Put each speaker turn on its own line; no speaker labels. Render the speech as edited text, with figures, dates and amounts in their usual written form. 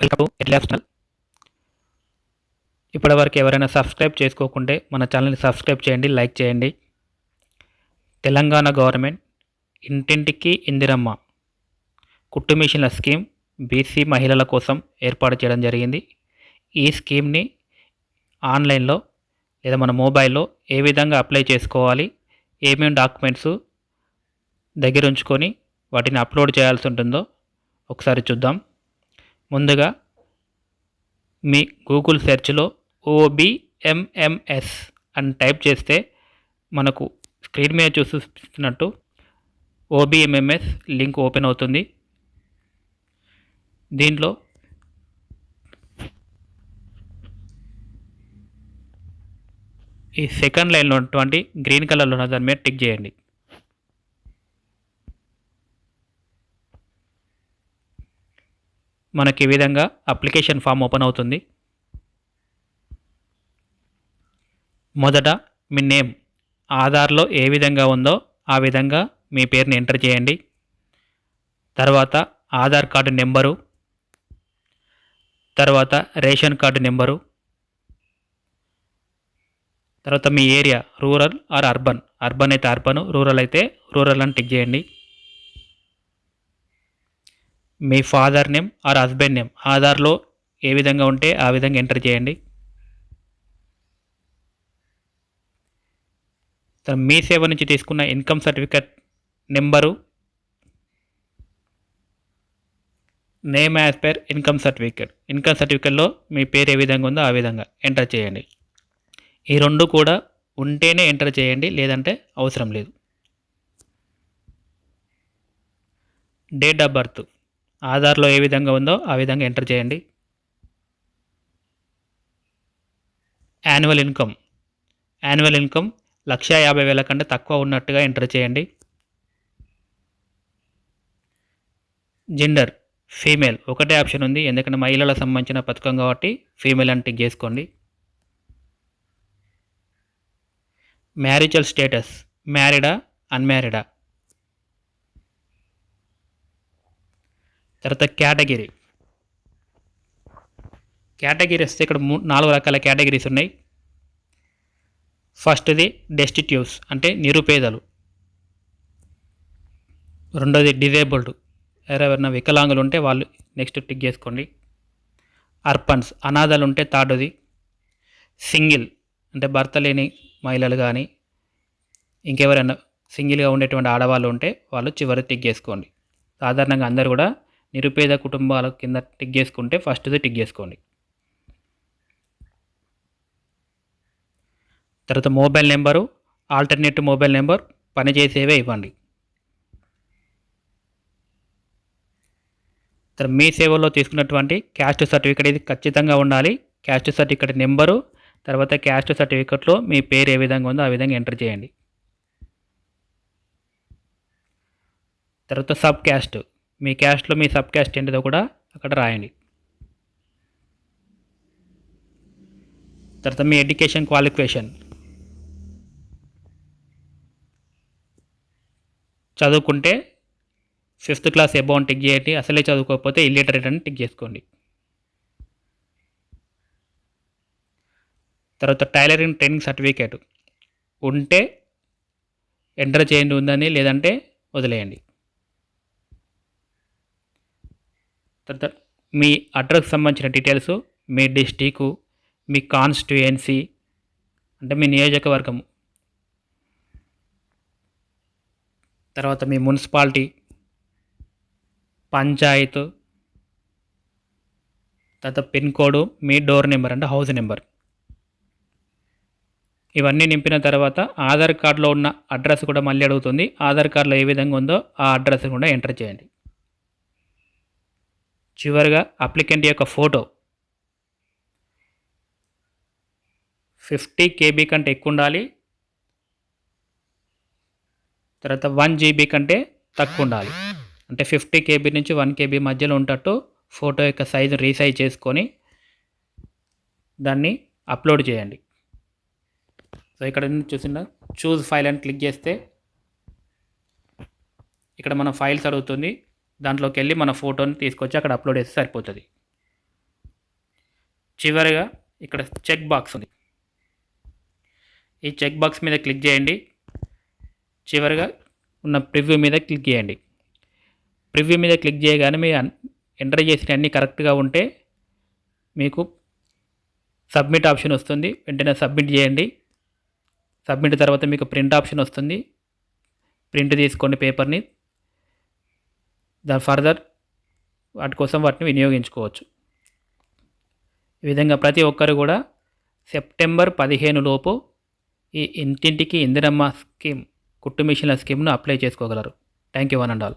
Welcome to ఎడ్లాబ్స్ channel. ఇప్పటివరకు ఎవరైనా subscribe చేసుకోకుంటే మన ఛానల్ని సబ్స్క్రైబ్ చేయండి, లైక్ చేయండి. తెలంగాణ గవర్నమెంట్ ఇంటింటికి ఇందిరమ్మ కుట్టు మిషన్ల స్కీమ్ బీసీ మహిళల కోసం ఏర్పాటు చేయడం జరిగింది. ఈ స్కీమ్ని ఆన్లైన్లో లేదా మన మొబైల్లో ఏ విధంగా అప్లై చేసుకోవాలి, ఏమేమి డాక్యుమెంట్స్ దగ్గర ఉంచుకొని వాటిని అప్లోడ్ చేయాల్సి ఉంటుందో ఒకసారి చూద్దాం. ముందుగా మీ గూగుల్ సెర్చ్లో OBMMS అని టైప్ చేస్తే మనకు స్క్రీన్ మీద చూస్తున్నట్టు OBMMS లింక్ ఓపెన్ అవుతుంది. దీంట్లో ఈ సెకండ్ లైన్లో ఉన్నటువంటి గ్రీన్ కలర్లో ఉన్న దాని మీద టిక్ చేయండి. మనకి ఈ విధంగా అప్లికేషన్ ఫామ్ ఓపెన్ అవుతుంది. మొదట మీ నేమ్ ఆధార్లో ఏ విధంగా ఉందో ఆ విధంగా మీ పేరుని ఎంటర్ చేయండి. తర్వాత ఆధార్ కార్డు నెంబరు, తర్వాత రేషన్ కార్డు నెంబరు, తర్వాత మీ area rural or urban, urban అయితే అర్బన్, రూరల్ అయితే రూరల్ అని టిక్ చేయండి. మీ father name or husband name ఆధార్లో ఏ విధంగా ఉంటే ఆ విధంగా ఎంటర్ చేయండి. మీ సేవ నుంచి తీసుకున్న income certificate number, name as per income సర్టిఫికేట్లో మీ పేరు ఏ విధంగా ఉందో ఆ విధంగా ఎంటర్ చేయండి. ఈ రెండు కూడా ఉంటేనే ఎంటర్ చేయండి, లేదంటే అవసరం లేదు. డేట్ ఆఫ్ బర్త్ ఆధార్లో ఏ విధంగా ఉందో ఆ విధంగా ఎంటర్ చేయండి. యాన్యువల్ ఇన్కమ్ 1,50,000 కంటే తక్కువ ఉన్నట్టుగా ఎంటర్ చేయండి. జెండర్ ఫీమేల్ ఒకటే ఆప్షన్ ఉంది, ఎందుకంటే మహిళలకు సంబంధించిన పథకం కాబట్టి ఫీమేల్ అని టిక్ చేసుకోండి. మ్యారిటల్ స్టేటస్ మ్యారీడా అన్మ్యారీడా. తర్వాత కేటగిరీ వస్తే ఇక్కడ 4 రకాల కేటగిరీస్ ఉన్నాయి. ఫస్ట్ది డెస్టిట్యూస్ అంటే నిరుపేదలు, రెండోది డిజేబుల్డ్ ఎవరైనా వికలాంగులు ఉంటే వాళ్ళు నెక్స్ట్ టిక్ చేసుకోండి. అర్పన్స్ అనాథలు ఉంటే థర్డ్ది. సింగిల్ అంటే భర్త లేని మహిళలు కానీ ఇంకెవరైనా సింగిల్గా ఉండేటువంటి ఆడవాళ్ళు ఉంటే వాళ్ళు చివరి టిక్ చేసుకోండి. సాధారణంగా అందరూ కూడా నిరుపేద కుటుంబాల కింద టిక్ చేసుకుంటే ఫస్ట్ది టిక్ చేసుకోండి. తర్వాత mobile number, alternative mobile number పనిచేసేవే ఇవ్వండి. తర్వాత మీ సేవలో తీసుకున్నటువంటి క్యాస్ట్ సర్టిఫికేట్ ఇది ఖచ్చితంగా ఉండాలి. క్యాస్ట్ సర్టిఫికేట్ నెంబరు, తర్వాత క్యాస్ట్ సర్టిఫికేట్లో మీ పేరు ఏ విధంగా ఉందో ఆ విధంగా ఎంటర్ చేయండి. తర్వాత సబ్ క్యాస్ట్ మీ క్యాస్ట్లో మీ సబ్ క్యాస్ట్ ఏంటిదో కూడా అక్కడ రాయండి. తర్వాత మీ ఎడ్యుకేషన్ క్వాలిఫికేషన్ చదువుకుంటే 5th క్లాస్ అబౌవ్ టిక్ చేయండి, అసలే చదువుకోకపోతే ఇల్లిటరేట్ అని టిక్ చేసుకోండి. తర్వాత టైలరింగ్ ట్రైనింగ్ సర్టిఫికేట్ ఉంటే ఎంటర్ చేయండి, ఉందని లేదంటే వదిలేయండి. తర్వాత మీ అడ్రస్కి సంబంధించిన డీటెయిల్స్, మీ డిస్టిక్, మీ కాన్స్టిట్యుయెన్సీ అంటే మీ నియోజకవర్గం, తర్వాత మీ మున్సిపాలిటీ, పంచాయత్, తర్వాత పిన్ కోడ్, మీ డోర్ నెంబర్ అంటే హౌస్ నెంబర్, ఇవన్నీ నింపిన తర్వాత ఆధార్ కార్డులో ఉన్న అడ్రస్ కూడా మళ్ళీ అడుగుతుంది. ఆధార్ కార్డులో ఏ విధంగా ఉందో ఆ అడ్రస్ కూడా ఎంటర్ చేయండి. చివరిగా అప్లికెంట్ యొక్క ఫోటో 50 KB కంటే ఎక్కువ ఉండాలి. తర్వాత 1 GB కంటే తక్కువ ఉండాలి. అంటే 50 KB నుంచి 1 KB మధ్యలో ఉంటట్టు ఫోటో యొక్క సైజు రీసైజ్ చేసుకొని దాన్ని అప్లోడ్ చేయండి. సో ఇక్కడ చూసిన చూజ్ ఫైల్ అని క్లిక్ చేస్తే ఇక్కడ మన ఫైల్స్ అడుగుతుంది. దాంట్లోకి వెళ్ళి మన ఫోటోని తీసుకొచ్చి అక్కడ అప్లోడ్ చేస్తే సరిపోతుంది. చివరిగా ఇక్కడ చెక్ బాక్స్ ఉంది. ఈ చెక్ బాక్స్ మీద క్లిక్ చేయండి. చివరిగా ఉన్న ప్రివ్యూ మీద క్లిక్ చేయండి. ప్రివ్యూ మీద క్లిక్ చేయగానే మీరు ఎంటర్ చేసిన అన్నీ కరెక్ట్గా ఉంటే మీకు సబ్మిట్ ఆప్షన్ వస్తుంది. వెంటనే సబ్మిట్ చేయండి. సబ్మిట్ తర్వాత మీకు ప్రింట్ ఆప్షన్ వస్తుంది. ప్రింట్ తీసుకోండి పేపర్ని. దాని ఫర్దర్ వాటి కోసం వాటిని వినియోగించుకోవచ్చు. ఈ విధంగా ప్రతి ఒక్కరు కూడా సెప్టెంబర్ 15 లోపు ఈ ఇంటింటికి ఇందిరమ్మ స్కీమ్ కుట్టు మిషన్ల స్కీమ్ను అప్లై చేసుకోగలరు. Thank you one and all.